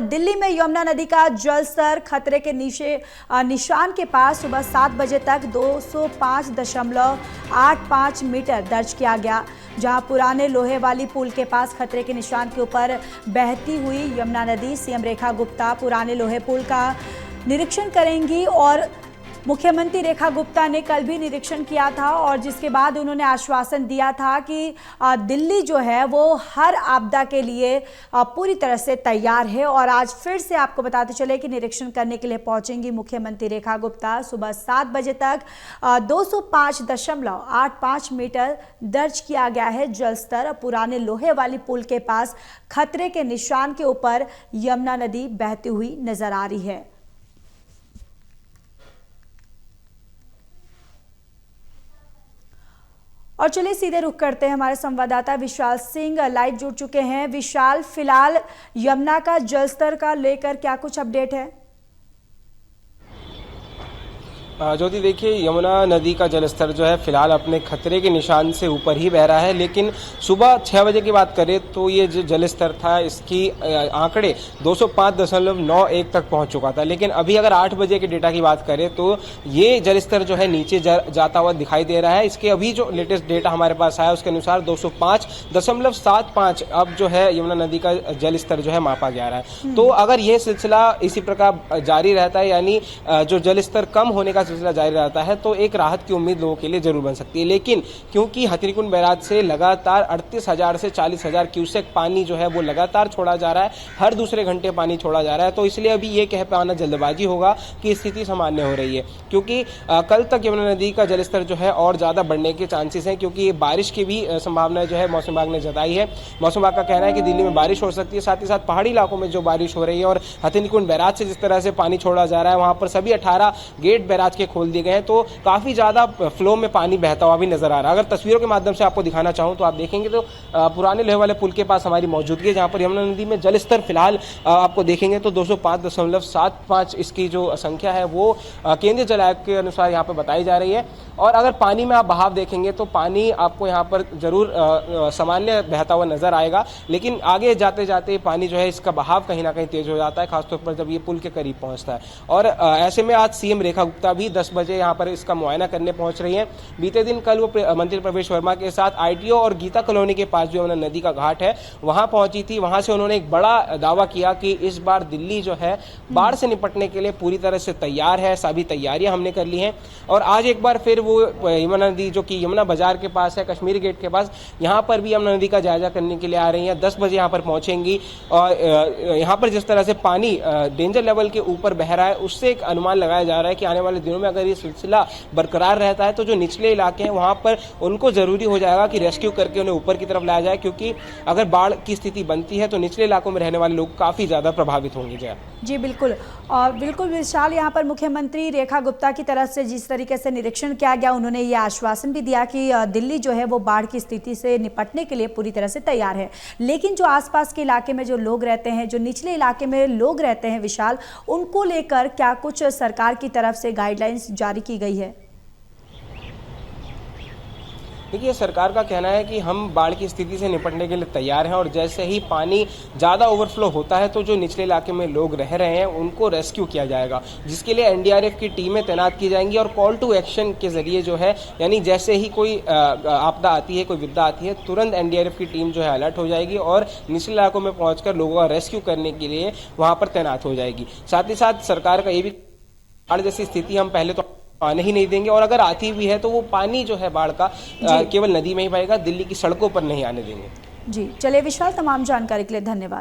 दिल्ली में यमुना नदी का जलस्तर खतरे के निशान के पास सुबह 7 बजे तक 205.85 मीटर दर्ज किया गया, जहां पुराने लोहे वाली पुल के पास खतरे के निशान के ऊपर बहती हुई यमुना नदी। सीएम रेखा गुप्ता पुराने लोहे पुल का निरीक्षण करेंगी और मुख्यमंत्री रेखा गुप्ता ने कल भी निरीक्षण किया था और जिसके बाद उन्होंने आश्वासन दिया था कि दिल्ली जो है वो हर आपदा के लिए पूरी तरह से तैयार है। और आज फिर से आपको बताते चले कि निरीक्षण करने के लिए पहुंचेंगी मुख्यमंत्री रेखा गुप्ता। सुबह 7 बजे तक 205.85 मीटर दर्ज किया गया है जलस्तर। पुराने लोहे वाली पुल के पास खतरे के निशान के ऊपर यमुना नदी बहती हुई नजर आ रही है। और चलिए सीधे रुख करते हैं, हमारे संवाददाता विशाल सिंह लाइव जुड़ चुके हैं। विशाल, फिलहाल यमुना का जलस्तर का लेकर क्या कुछ अपडेट है? ज्योति, देखिए यमुना नदी का जलस्तर जो है फिलहाल अपने खतरे के निशान से ऊपर ही बह रहा है, लेकिन सुबह 6 बजे की बात करें तो ये जो जलस्तर था इसकी आंकड़े 205.91 तक पहुंच चुका था। लेकिन अभी अगर 8 बजे के डेटा की बात करें तो ये जलस्तर जो है नीचे जाता हुआ दिखाई दे रहा है। इसके अभी जो लेटेस्ट डेटा हमारे पास आया उसके अनुसार 205.75 अब जो है यमुना नदी का जलस्तर जो है मापा जा रहा है। तो अगर ये सिलसिला इसी प्रकार जारी रहता है, यानी जो जलस्तर कम होने का सिलसिला जारी रहता है, तो एक राहत की उम्मीद लोगों के लिए जरूर बन सकती है। लेकिन क्योंकि हथनीकुंड बैराज से लगातार 38,000 से 40,000 क्यूसेक पानी जो है वो लगातार छोड़ा जा रहा है, हर दूसरे घंटे पानी छोड़ा जा रहा है, तो इसलिए अभी ये कह पाना जल्दबाजी होगा कि स्थिति सामान्य हो रही है। क्योंकि कल तक यमुना नदी का जलस्तर जो है और ज्यादा बढ़ने के चांसेस हैं, क्योंकि बारिश की भी संभावना जो है मौसम विभाग ने जताई है। मौसम विभाग का कहना है कि दिल्ली में बारिश हो सकती है, साथ ही साथ पहाड़ी इलाकों में जो बारिश हो रही है और हथनीकुंड बैराज से जिस तरह से पानी छोड़ा जा रहा है, वहां पर सभी 18 गेट बैराज के खोल दिए गए हैं, तो काफी ज्यादा फ्लो में पानी बहता हुआ भी नजर आ रहा है। अगर तस्वीरों के माध्यम से आपको दिखाना चाहूं तो आप देखेंगे तो पुराने लोहे वाले पुल के पास हमारी मौजूदगी है, जहां पर यमुना नदी में जलस्तर फिलहाल आपको देखेंगे तो 205.75 इसकी जो संख्या है वो केंद्रीय जल आयोग के अनुसार यहाँ पर बताई जा रही है। और अगर पानी में आप बहाव देखेंगे तो पानी आपको यहाँ पर जरूर सामान्य बहता हुआ नजर आएगा, लेकिन आगे जाते जाते पानी जो है इसका बहाव कहीं ना कहीं तेज हो जाता है, खासतौर पर जब ये पुल के करीब पहुंचता है। और ऐसे में आज सीएम रेखा गुप्ता भी 10 बजे यहाँ पर इसका मुआयना करने पहुंच रही हैं। बीते दिन कल वो मंत्री प्रवेश वर्मा के साथ आईटीओ और गीता कॉलोनी के पास जो यमुना नदी का घाट है वहां पहुंची थी। वहां से उन्होंने एक बड़ा दावा किया कि इस बार दिल्ली जो है बाढ़ से निपटने के लिए पूरी तरह से तैयार है, सभी तैयारियां हमने कर ली हैं। और आज एक बार फिर वो यमुना नदी जो कि यमुना बाजार के पास है, कश्मीरी गेट के पास, यहाँ पर भी यमुना नदी का जायजा करने के लिए आ रही हैं। 10 बजे यहाँ पर पहुंचेंगी और यहाँ पर जिस तरह से पानी डेंजर लेवल के ऊपर बह रहा है उससे एक अनुमान लगाया जा रहा है कि आने वाले दिनों में अगर ये सिलसिला बरकरार रहता है तो जो निचले इलाके हैं वहां पर उनको जरूरी हो जाएगा कि रेस्क्यू करके उन्हें ऊपर की तरफ लाया जाए, क्योंकि अगर बाढ़ की स्थिति बनती है तो निचले इलाकों में रहने वाले लोग काफी ज्यादा प्रभावित होंगे। जी बिल्कुल, और बिल्कुल विशाल, यहाँ पर मुख्यमंत्री रेखा गुप्ता की तरफ से जिस तरीके से निरीक्षण किया गया, उन्होंने ये आश्वासन भी दिया कि दिल्ली जो है वो बाढ़ की स्थिति से निपटने के लिए पूरी तरह से तैयार है। लेकिन जो आसपास के इलाके में जो लोग रहते हैं, जो निचले इलाके में लोग रहते हैं विशाल, उनको लेकर क्या कुछ सरकार की तरफ से गाइडलाइंस जारी की गई है? देखिए, सरकार का कहना है कि हम बाढ़ की स्थिति से निपटने के लिए तैयार हैं और जैसे ही पानी ज़्यादा ओवरफ्लो होता है तो जो निचले इलाके में लोग रह रहे हैं उनको रेस्क्यू किया जाएगा, जिसके लिए एनडीआरएफ की टीमें तैनात की जाएंगी। और कॉल टू एक्शन के जरिए जो है, यानी जैसे ही कोई आपदा आती है, कोई विपदा आती है, तुरंत एनडीआरएफ की टीम जो है अलर्ट हो जाएगी और निचले इलाकों में पहुँचकर लोगों का रेस्क्यू करने के लिए वहाँ पर तैनात हो जाएगी। साथ ही साथ सरकार का ये भी बाढ़ जैसी स्थिति हम पहले तो आने ही नहीं देंगे, और अगर आती भी है तो वो पानी जो है बाढ़ का केवल नदी में ही बहेगा, दिल्ली की सड़कों पर नहीं आने देंगे। जी चलिए विशाल, तमाम जानकारी के लिए धन्यवाद।